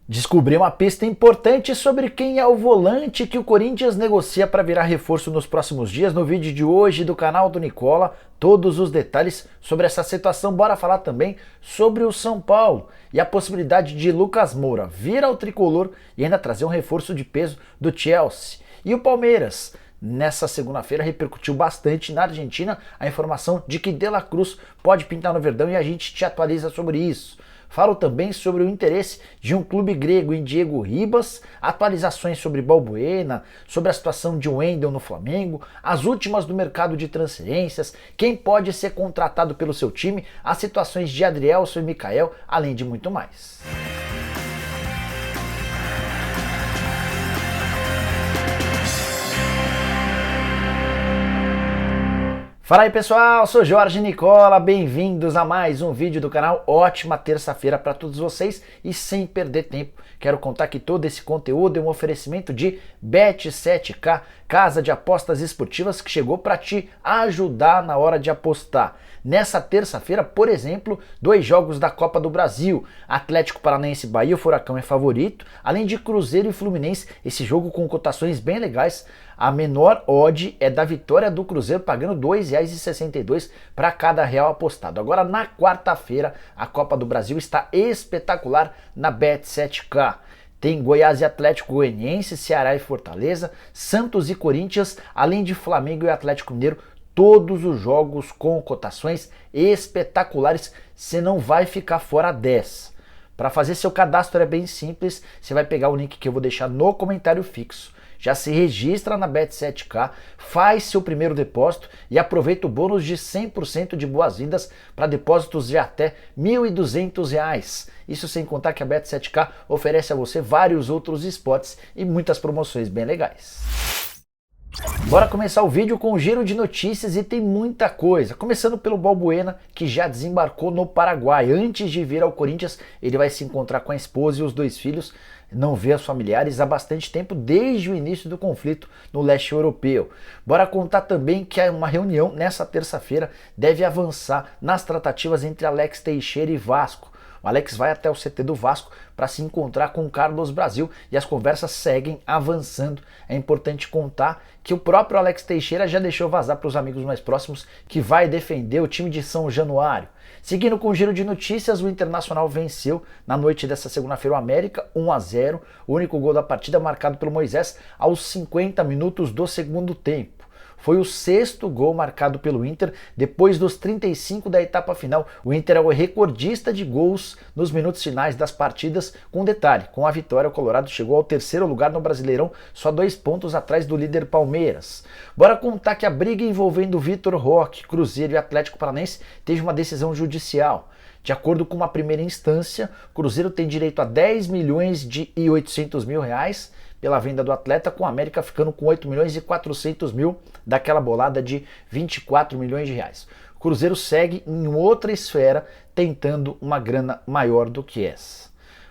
Descobri uma pista importante sobre quem é o volante que o Corinthians negocia para virar reforço nos próximos dias. No vídeo de hoje do canal do Nicola, todos os detalhes sobre essa situação. Bora falar também sobre o São Paulo e a possibilidade de Lucas Moura vir ao tricolor e ainda trazer um reforço de peso do Chelsea. E o Palmeiras, nessa segunda-feira, repercutiu bastante na Argentina a informação de que De La Cruz pode pintar no Verdão e a gente te atualiza sobre isso. Falo também sobre o interesse de um clube grego em Diego Ribas, atualizações sobre Balbuena, sobre a situação de Wendel no Flamengo, as últimas do mercado de transferências, quem pode ser contratado pelo seu time, as situações de Adrielson e Mikael, além de muito mais. Fala aí pessoal, sou Jorge Nicola, bem-vindos a mais um vídeo do canal. Ótima terça-feira para todos vocês e sem perder tempo, quero contar que todo esse conteúdo é um oferecimento de Bet7k, casa de apostas esportivas que chegou para te ajudar na hora de apostar. Nessa terça-feira, por exemplo, 2 jogos da Copa do Brasil, Atlético Paranaense e Bahia, o Furacão é favorito, além de Cruzeiro e Fluminense, esse jogo com cotações bem legais. A menor odd é da vitória do Cruzeiro, pagando R$ 2,62 para cada real apostado. Agora, na quarta-feira, a Copa do Brasil está espetacular na Bet7k. Tem Goiás e Atlético Goianiense, Ceará e Fortaleza, Santos e Corinthians, além de Flamengo e Atlético Mineiro. Todos os jogos com cotações espetaculares, você não vai ficar fora dessa. Para fazer seu cadastro é bem simples, você vai pegar o link que eu vou deixar no comentário fixo. Já se registra na Bet7k, faz seu primeiro depósito e aproveita o bônus de 100% de boas-vindas para depósitos de até R$ 1.200. Isso sem contar que a Bet7k oferece a você vários outros spots e muitas promoções bem legais. Bora começar o vídeo com um giro de notícias e tem muita coisa. Começando pelo Balbuena, que já desembarcou no Paraguai. Antes de vir ao Corinthians, ele vai se encontrar com a esposa e os 2 filhos. Não vê os familiares há bastante tempo, desde o início do conflito no leste europeu. Bora contar também que uma reunião nessa terça-feira deve avançar nas tratativas entre Alex Teixeira e Vasco. O Alex vai até o CT do Vasco para se encontrar com o Carlos Brasil e as conversas seguem avançando. É importante contar que o próprio Alex Teixeira já deixou vazar para os amigos mais próximos que vai defender o time de São Januário. Seguindo com o giro de notícias, o Internacional venceu na noite dessa segunda-feira o América 1-0, o único gol da partida marcado pelo Moisés aos 50 minutos do segundo tempo. Foi o 6º gol marcado pelo Inter depois dos 35 da etapa final. O Inter é o recordista de gols nos minutos finais das partidas. Com detalhe, com a vitória o Colorado chegou ao 3º lugar no Brasileirão, só 2 pontos atrás do líder Palmeiras. Bora contar que a briga envolvendo Vitor Roque, Cruzeiro e Atlético Paranaense teve uma decisão judicial. De acordo com uma primeira instância, o Cruzeiro tem direito a 10 milhões e 800 mil reais pela venda do atleta, com a América ficando com 8 milhões e 400 mil daquela bolada de 24 milhões de reais. O Cruzeiro segue em outra esfera tentando uma grana maior do que essa.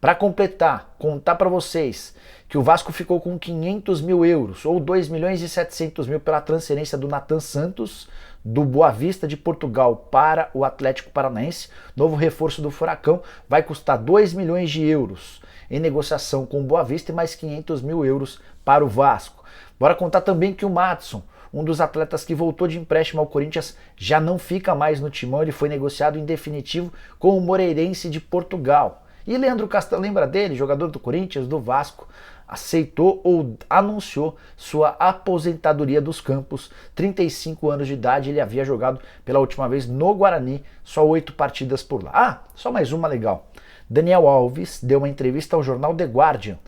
Para completar, contar para vocês que o Vasco ficou com 500 mil euros ou 2 milhões e 700 mil pela transferência do Nathan Santos do Boa Vista de Portugal para o Atlético Paranaense. Novo reforço do Furacão vai custar 2 milhões de euros em negociação com o Boa Vista e mais 500 mil euros para o Vasco. Bora contar também que o Madison, um dos atletas que voltou de empréstimo ao Corinthians, já não fica mais no timão. Ele foi negociado em definitivo com o Moreirense de Portugal. E Leandro Castan, lembra dele, jogador do Corinthians, do Vasco, aceitou ou anunciou sua aposentadoria dos campos. 35 anos de idade, ele havia jogado pela última vez no Guarani, só 8 partidas por lá. Ah, só mais uma legal. Daniel Alves deu uma entrevista ao jornal The Guardian,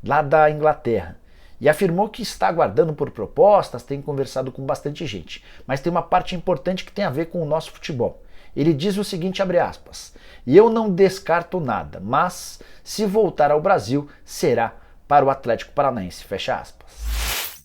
lá da Inglaterra, e afirmou que está aguardando por propostas, tem conversado com bastante gente, mas tem uma parte importante que tem a ver com o nosso futebol. Ele diz o seguinte, abre aspas, e eu não descarto nada, mas se voltar ao Brasil, será para o Atlético Paranaense, fecha aspas.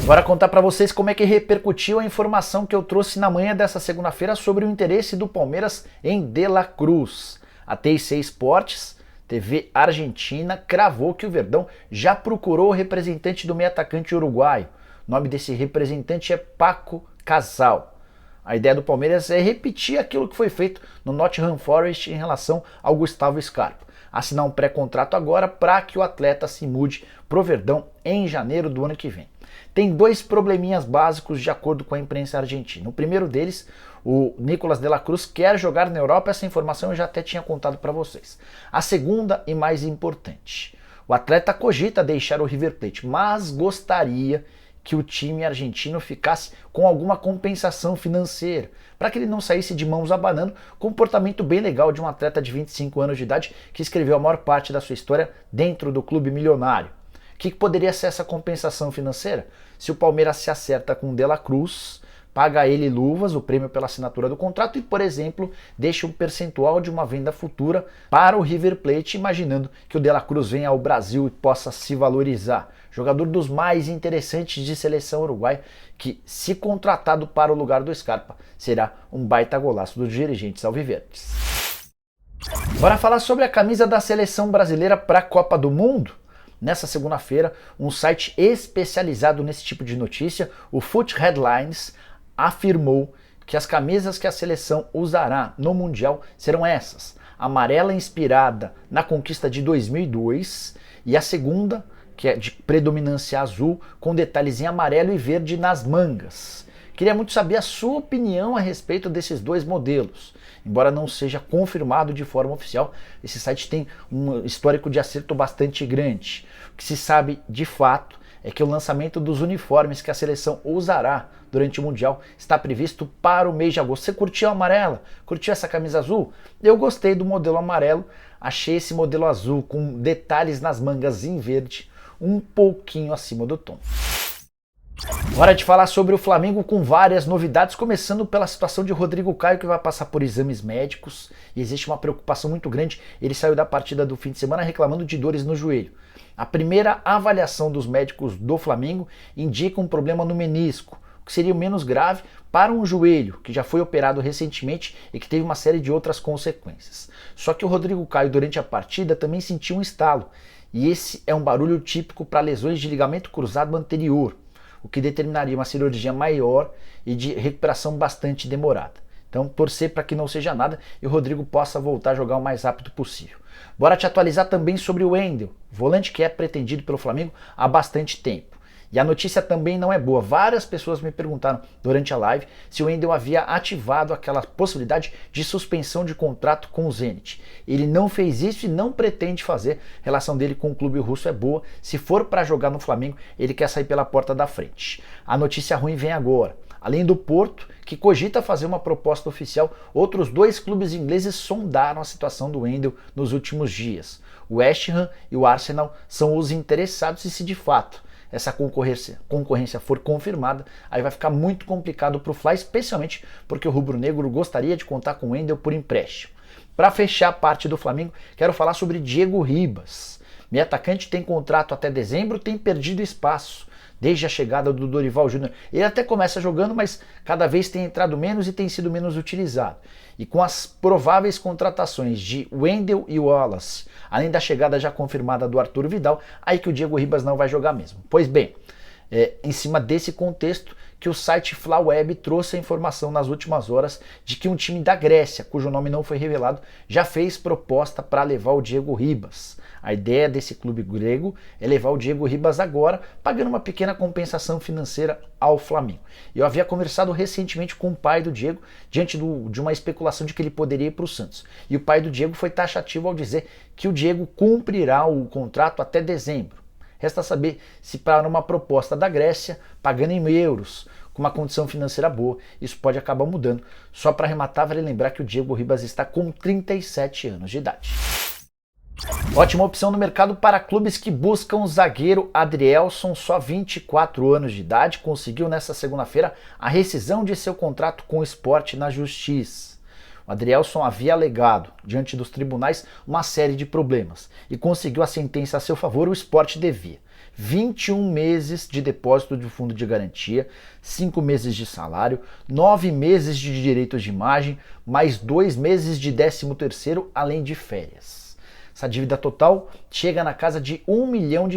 Agora contar para vocês como é que repercutiu a informação que eu trouxe na manhã dessa segunda-feira sobre o interesse do Palmeiras em De La Cruz. A TIC Esportes, TV argentina, cravou que o Verdão já procurou o representante do meio atacante uruguaio. O nome desse representante é Paco Casal. A ideia do Palmeiras é repetir aquilo que foi feito no Nottingham Forest em relação ao Gustavo Scarpa. assinar um pré-contrato agora para que o atleta se mude pro Verdão em janeiro do ano que vem. Tem dois probleminhas básicos de acordo com a imprensa argentina. O primeiro deles, o Nicolás de la Cruz quer jogar na Europa, essa informação eu já até tinha contado para vocês. A segunda e mais importante, o atleta cogita deixar o River Plate, mas gostaria que o time argentino ficasse com alguma compensação financeira, para que ele não saísse de mãos abanando, comportamento bem legal de um atleta de 25 anos de idade que escreveu a maior parte da sua história dentro do clube milionário. O que poderia ser essa compensação financeira? Se o Palmeiras se acerta com o De La Cruz, paga a ele luvas, o prêmio pela assinatura do contrato e, por exemplo, deixa um percentual de uma venda futura para o River Plate, imaginando que o De La Cruz venha ao Brasil e possa se valorizar. Jogador dos mais interessantes de seleção uruguaia, que, se contratado para o lugar do Scarpa, será um baita golaço dos dirigentes alviverdes. Bora falar sobre a camisa da seleção brasileira para a Copa do Mundo? Nessa segunda-feira, um site especializado nesse tipo de notícia, o Foot Headlines, afirmou que as camisas que a seleção usará no Mundial serão essas: amarela inspirada na conquista de 2002 e a segunda, que é de predominância azul, com detalhes em amarelo e verde nas mangas. Queria muito saber a sua opinião a respeito desses dois modelos. Embora não seja confirmado de forma oficial, esse site tem um histórico de acerto bastante grande. O que se sabe de fato é que o lançamento dos uniformes que a seleção usará durante o Mundial está previsto para o mês de agosto. Você curtiu a amarela? Curtiu essa camisa azul? Eu gostei do modelo amarelo, achei esse modelo azul com detalhes nas mangas em verde um pouquinho acima do tom. Hora de falar sobre o Flamengo com várias novidades, começando pela situação de Rodrigo Caio, que vai passar por exames médicos e existe uma preocupação muito grande. Ele saiu da partida do fim de semana reclamando de dores no joelho. A primeira avaliação dos médicos do Flamengo indica um problema no menisco, o que seria o menos grave para um joelho que já foi operado recentemente e que teve uma série de outras consequências. Só que o Rodrigo Caio durante a partida também sentiu um estalo, e esse é um barulho típico para lesões de ligamento cruzado anterior, o que determinaria uma cirurgia maior e de recuperação bastante demorada. Então, torcer para que não seja nada e o Rodrigo possa voltar a jogar o mais rápido possível. Bora te atualizar também sobre o Wendel, volante que é pretendido pelo Flamengo há bastante tempo. E a notícia também não é boa. Várias pessoas me perguntaram durante a live se o Wendel havia ativado aquela possibilidade de suspensão de contrato com o Zenit. Ele não fez isso e não pretende fazer. A relação dele com o clube russo é boa. Se for para jogar no Flamengo, ele quer sair pela porta da frente. A notícia ruim vem agora. Além do Porto, que cogita fazer uma proposta oficial, outros dois clubes ingleses sondaram a situação do Wendel nos últimos dias. O West Ham e o Arsenal são os interessados e se de fato essa concorrência for confirmada, aí vai ficar muito complicado para o Fly, especialmente porque o rubro-negro gostaria de contar com o Wendel por empréstimo. Para fechar a parte do Flamengo, quero falar sobre Diego Ribas. Meio atacante tem contrato até dezembro, tem perdido espaço desde a chegada do Dorival Júnior. Ele até começa jogando, mas cada vez tem entrado menos e tem sido menos utilizado. E com as prováveis contratações de Wendel e Wallace, além da chegada já confirmada do Arthur Vidal, aí que o Diego Ribas não vai jogar mesmo. Pois bem, em cima desse contexto que o site Flaweb trouxe a informação nas últimas horas de que um time da Grécia, cujo nome não foi revelado, já fez proposta para levar o Diego Ribas. A ideia desse clube grego é levar o Diego Ribas agora, pagando uma pequena compensação financeira ao Flamengo. Eu havia conversado recentemente com o pai do Diego, diante de uma especulação de que ele poderia ir para o Santos. E o pai do Diego foi taxativo ao dizer que o Diego cumprirá o contrato até dezembro. Resta saber se para uma proposta da Grécia, pagando em euros, com uma condição financeira boa, isso pode acabar mudando. Só para arrematar, vale lembrar que o Diego Ribas está com 37 anos de idade. Ótima opção no mercado para clubes que buscam o zagueiro Adrielson, só 24 anos de idade, conseguiu nesta segunda-feira a rescisão de seu contrato com o Sport na Justiça. O Adrielson havia alegado, diante dos tribunais, uma série de problemas e conseguiu a sentença a seu favor. O Sport devia 21 meses de depósito de fundo de garantia, 5 meses de salário, 9 meses de direitos de imagem, mais 2 meses de 13º, além de férias. Essa dívida total chega na casa de R$1 milhão.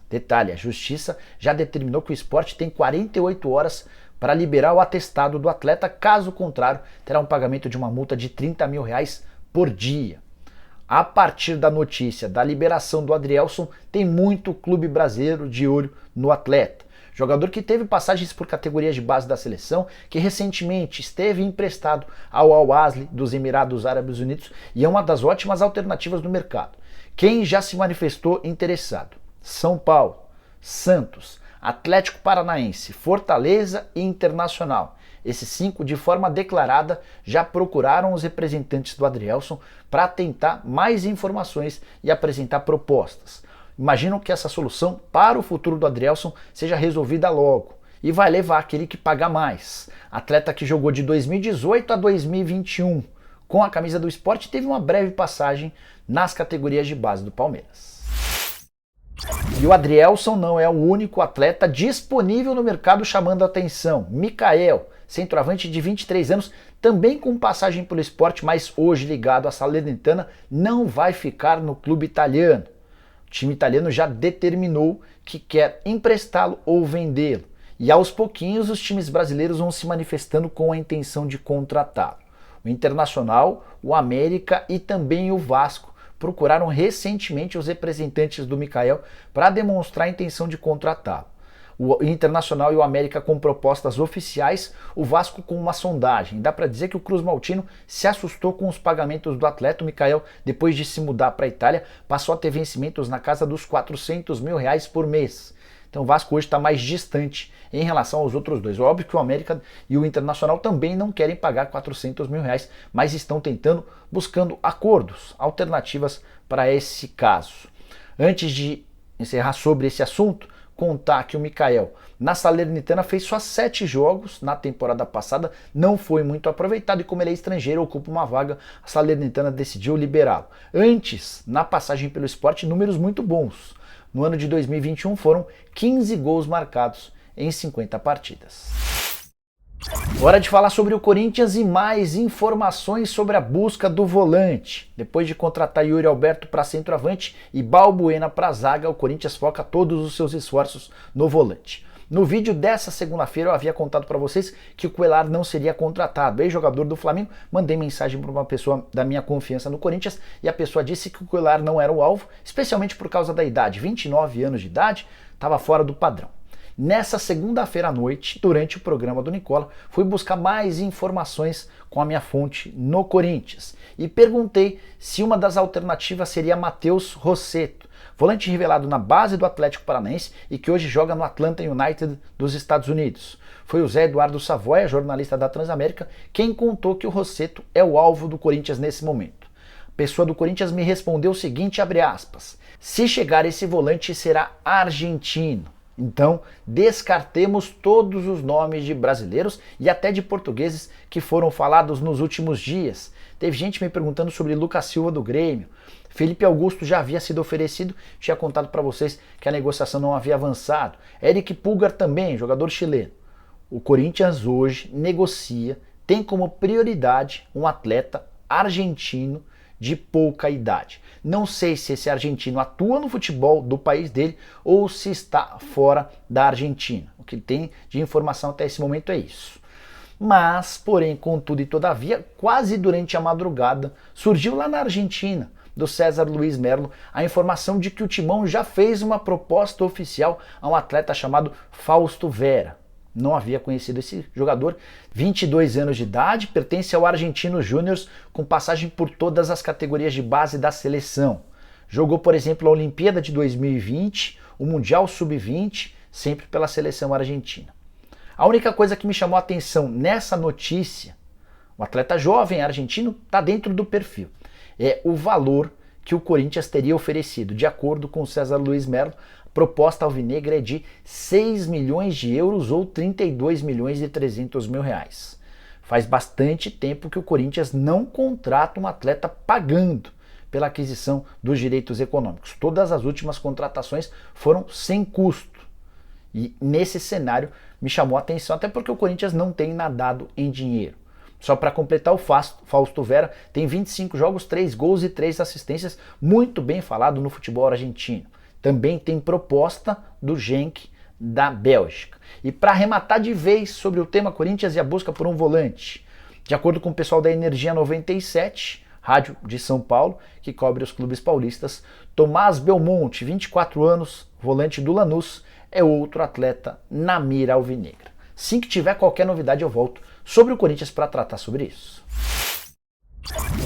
Detalhe, a Justiça já determinou que o Sport tem 48 horas para liberar o atestado do atleta, caso contrário, terá um pagamento de uma multa de R$30 mil por dia. A partir da notícia da liberação do Adrielson, tem muito clube brasileiro de olho no atleta. Jogador que teve passagens por categorias de base da seleção, que recentemente esteve emprestado ao Al-Ahly dos Emirados Árabes Unidos e é uma das ótimas alternativas no mercado. Quem já se manifestou interessado? São Paulo, Santos, Atlético Paranaense, Fortaleza e Internacional. Esses 5, de forma declarada, já procuraram os representantes do Adrielson para tentar mais informações e apresentar propostas. Imaginam que essa solução para o futuro do Adrielson seja resolvida logo e vai levar aquele que paga mais. Atleta que jogou de 2018 a 2021 com a camisa do Sport, teve uma breve passagem nas categorias de base do Palmeiras. E o Adrielson não é o único atleta disponível no mercado chamando a atenção. Mikael, centroavante de 23 anos, também com passagem pelo Sport, mas hoje ligado à Salernitana, não vai ficar no clube italiano. O time italiano já determinou que quer emprestá-lo ou vendê-lo. E aos pouquinhos os times brasileiros vão se manifestando com a intenção de contratá-lo. O Internacional, o América e também o Vasco procuraram recentemente os representantes do Mikael para demonstrar a intenção de contratá-lo. O Internacional e o América com propostas oficiais, o Vasco com uma sondagem. Dá para dizer que o Cruz Maltino se assustou com os pagamentos do atleta. O Mikael, depois de se mudar para a Itália, passou a ter vencimentos na casa dos R$400 mil por mês. Então o Vasco hoje está mais distante em relação aos outros dois. Óbvio que o América e o Internacional também não querem pagar R$400 mil, mas estão tentando, buscando acordos, alternativas para esse caso. Antes de encerrar sobre esse assunto, contar que o Mikael na Salernitana fez só 7 jogos na temporada passada, não foi muito aproveitado e como ele é estrangeiro, ocupa uma vaga, a Salernitana decidiu liberá-lo. Antes, na passagem pelo Sport, números muito bons. No ano de 2021 foram 15 gols marcados em 50 partidas. Hora de falar sobre o Corinthians e mais informações sobre a busca do volante. Depois de contratar Yuri Alberto para centroavante e Balbuena para zaga, o Corinthians foca todos os seus esforços no volante. No vídeo dessa segunda-feira eu havia contado para vocês que o Cuéllar não seria contratado. Ex-jogador do Flamengo, mandei mensagem para uma pessoa da minha confiança no Corinthians e a pessoa disse que o Cuéllar não era o alvo, especialmente por causa da idade. 29 anos de idade, estava fora do padrão. Nessa segunda-feira à noite, durante o programa do Nicola, fui buscar mais informações com a minha fonte no Corinthians e perguntei se uma das alternativas seria Matheus Rossetto, volante revelado na base do Atlético Paranaense e que hoje joga no Atlanta United dos Estados Unidos. Foi o Zé Eduardo Savoia, jornalista da Transamérica, quem contou que o Rossetto é o alvo do Corinthians nesse momento. A pessoa do Corinthians me respondeu o seguinte, abre aspas, se chegar esse volante será argentino. Então, descartemos todos os nomes de brasileiros e até de portugueses que foram falados nos últimos dias. Teve gente me perguntando sobre Lucas Silva do Grêmio. Felipe Augusto já havia sido oferecido, tinha contado para vocês que a negociação não havia avançado. Eric Pulgar também, jogador chileno. O Corinthians hoje negocia, tem como prioridade um atleta argentino de pouca idade. Não sei se esse argentino atua no futebol do país dele ou se está fora da Argentina. O que tem de informação até esse momento é isso. Mas, porém, contudo e todavia, quase durante a madrugada, surgiu lá na Argentina, do César Luiz Merlo, a informação de que o Timão já fez uma proposta oficial a um atleta chamado Fausto Vera. Não havia conhecido esse jogador, 22 anos de idade, pertence ao Argentinos Júniors, com passagem por todas as categorias de base da seleção. Jogou, por exemplo, a Olimpíada de 2020, o Mundial Sub-20, sempre pela seleção argentina. A única coisa que me chamou a atenção nessa notícia, o atleta jovem argentino está dentro do perfil, é o valor que o Corinthians teria oferecido. De acordo com o César Luiz Merlo, a proposta alvinegra é de 6 milhões de euros ou 32 milhões e 300 mil reais. Faz bastante tempo que o Corinthians não contrata um atleta pagando pela aquisição dos direitos econômicos. Todas as últimas contratações foram sem custo. E nesse cenário me chamou a atenção, até porque o Corinthians não tem nadado em dinheiro. Só para completar, o Fausto Vera tem 25 jogos, 3 gols e 3 assistências, muito bem falado no futebol argentino. Também tem proposta do Genk da Bélgica. E para arrematar de vez sobre o tema Corinthians e a busca por um volante, de acordo com o pessoal da Energia 97, rádio de São Paulo, que cobre os clubes paulistas. Tomás Belmonte, 24 anos, volante do Lanús, é outro atleta na mira alvinegra. Assim que tiver qualquer novidade eu volto sobre o Corinthians para tratar sobre isso.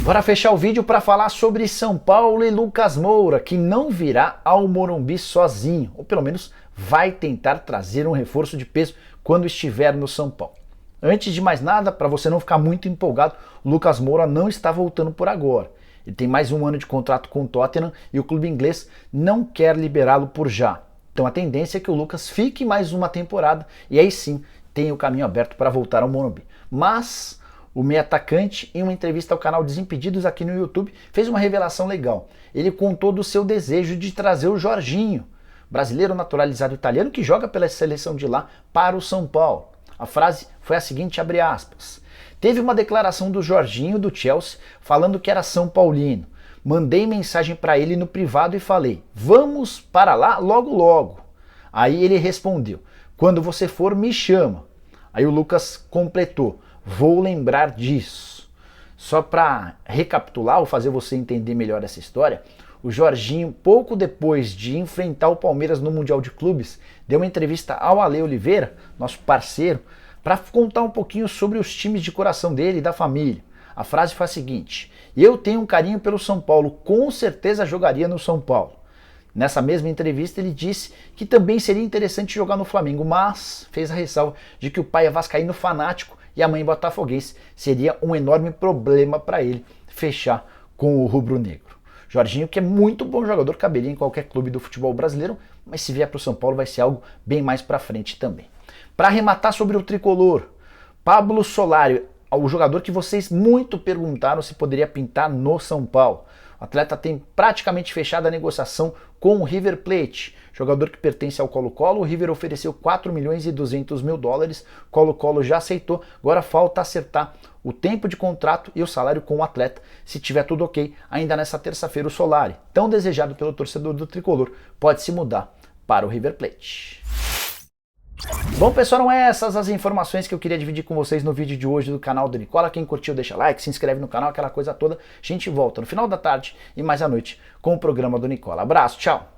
Bora fechar o vídeo para falar sobre São Paulo e Lucas Moura, que não virá ao Morumbi sozinho, ou pelo menos vai tentar trazer um reforço de peso quando estiver no São Paulo. Antes de mais nada, para você não ficar muito empolgado, o Lucas Moura não está voltando por agora. Ele tem mais um ano de contrato com o Tottenham e o clube inglês não quer liberá-lo por já. Então a tendência é que o Lucas fique mais uma temporada e aí sim tem o caminho aberto para voltar ao Morumbi. Mas o meio atacante, em uma entrevista ao canal Desimpedidos aqui no YouTube, fez uma revelação legal. Ele contou do seu desejo de trazer o Jorginho, brasileiro naturalizado italiano que joga pela seleção de lá, para o São Paulo. A frase foi a seguinte, abre aspas: teve uma declaração do Jorginho do Chelsea falando que era São Paulino. Mandei mensagem para ele no privado e falei, vamos para lá logo logo. Aí ele respondeu, quando você for me chama. Aí o Lucas completou, vou lembrar disso. Só para recapitular ou fazer você entender melhor essa história, o Jorginho, pouco depois de enfrentar o Palmeiras no Mundial de Clubes, deu uma entrevista ao Ale Oliveira, nosso parceiro, para contar um pouquinho sobre os times de coração dele e da família. A frase foi a seguinte, eu tenho um carinho pelo São Paulo, com certeza jogaria no São Paulo. Nessa mesma entrevista ele disse que também seria interessante jogar no Flamengo, mas fez a ressalva de que o pai é vascaíno fanático e a mãe botafoguense, seria um enorme problema para ele fechar com o rubro-negro. Jorginho, que é muito bom jogador, caberia em qualquer clube do futebol brasileiro, mas se vier para o São Paulo vai ser algo bem mais para frente também. Para arrematar sobre o tricolor, Pablo Solari, o jogador que vocês muito perguntaram se poderia pintar no São Paulo. O atleta tem praticamente fechado a negociação com o River Plate, jogador que pertence ao Colo-Colo. O River ofereceu 4 milhões e 200 mil dólares, Colo-Colo já aceitou, agora falta acertar o tempo de contrato e o salário com o atleta. Se tiver tudo ok, ainda nessa terça-feira o Solari, tão desejado pelo torcedor do tricolor, pode se mudar para o River Plate. Bom pessoal, eram essas as informações que eu queria dividir com vocês no vídeo de hoje do canal do Nicola. Quem curtiu deixa like, se inscreve no canal, aquela coisa toda. A gente volta no final da tarde e mais à noite com o programa do Nicola. Abraço, tchau!